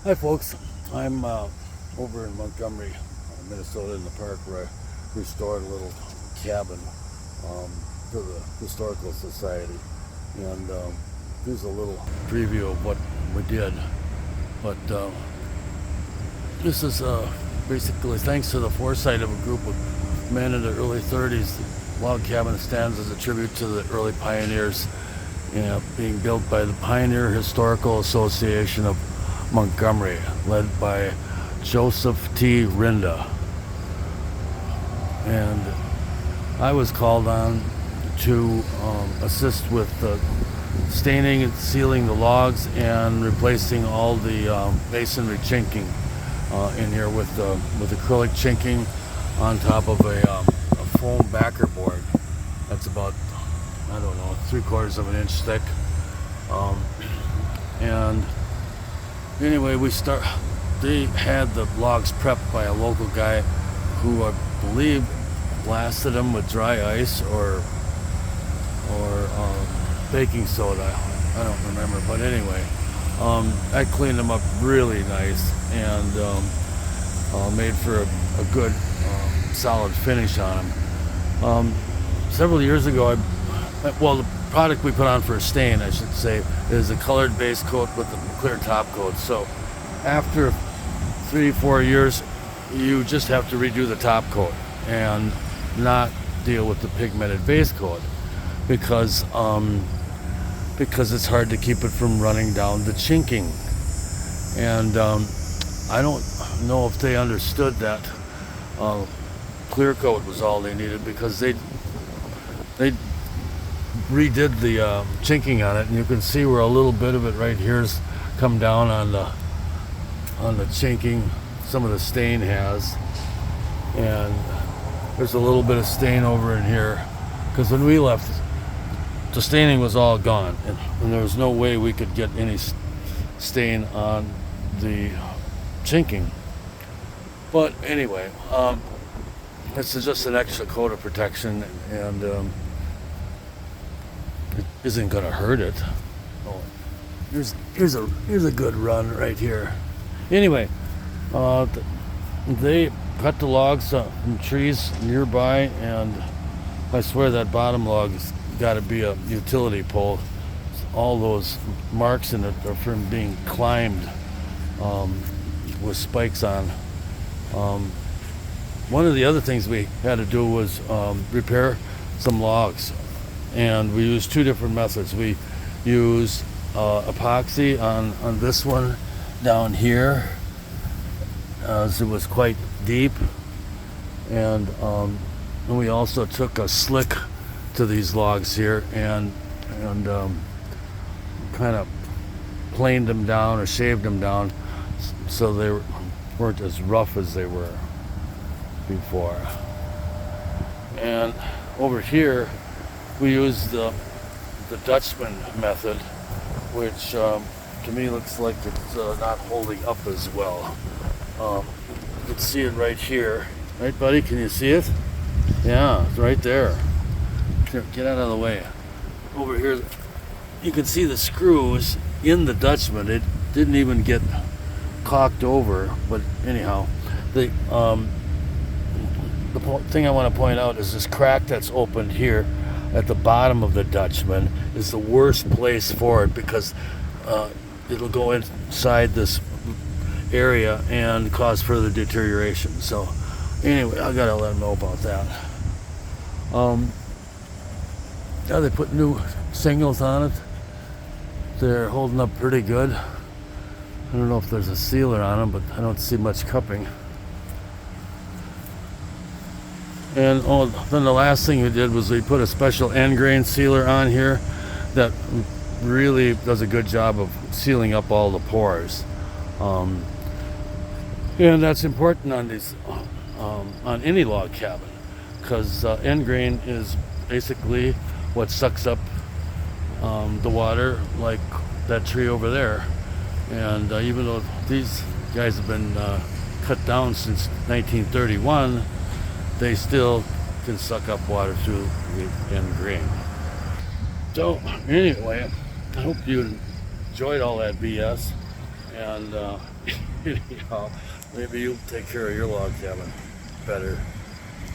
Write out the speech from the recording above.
Hi folks, I'm over in Montgomery, Minnesota in the park where I restored a little cabin to the Historical Society. And here's a little preview of what we did. But this is basically thanks to the foresight of a group of men in the early 30s. The log cabin stands as a tribute to the early pioneers, being built by the Pioneer Historical Association of Montgomery, led by Joseph T. Rinda. And I was called on to assist with staining and sealing the logs and replacing all the masonry chinking in here with acrylic chinking on top of a foam backer board. That's about, I don't know, 3/4 of an inch thick. And anyway, they had the logs prepped by a local guy who I believe blasted them with dry ice or baking soda. I don't remember, but anyway, I cleaned them up really nice and made for a good solid finish on them. Several years ago, the product we put on for a stain, I should say, is a colored base coat with a clear top coat. So after 3-4 years, you just have to redo the top coat and not deal with the pigmented base coat because it's hard to keep it from running down the chinking. And I don't know if they understood that clear coat was all they needed, because they redid the chinking on it, and you can see where a little bit of it right here's come down on the chinking. Some of the stain has, and there's a little bit of stain over in here because when we left, the staining was all gone, and there was no way we could get any stain on the chinking. But anyway, this is just an extra coat of protection, and it isn't going to hurt it. Oh, here's a good run right here. Anyway, they cut the logs from trees nearby, and I swear that bottom log has got to be a utility pole. All those marks in it are from being climbed with spikes on. One of the other things we had to do was repair some logs, and we used two different methods. We used epoxy on this one down here, as it was quite deep, and we also took a slick to these logs here and kind of planed them down or shaved them down so they weren't as rough as they were before. And over here we used the Dutchman method, which to me looks like it's not holding up as well. You can see it right here. Right, buddy? Can you see it? Yeah, it's right there. Here, get out of the way. Over here, you can see the screws in the Dutchman. It didn't even get caulked over, but anyhow, the thing I want to point out is this crack that's opened here at the bottom of the Dutchman is the worst place for it, because it'll go inside this area and cause further deterioration. So anyway, I gotta let them know about that. Yeah, they put new shingles on it. They're holding up pretty good. I don't know if there's a sealer on them, but I don't see much cupping. And then the last thing we did was we put a special end grain sealer on here that really does a good job of sealing up all the pores. And that's important on these, on any log cabin, because end grain is basically what sucks up the water, like that tree over there. And even though these guys have been cut down since 1931, they still can suck up water through the end grain. So anyway, I hope you enjoyed all that BS. And you know, maybe you'll take care of your log cabin better.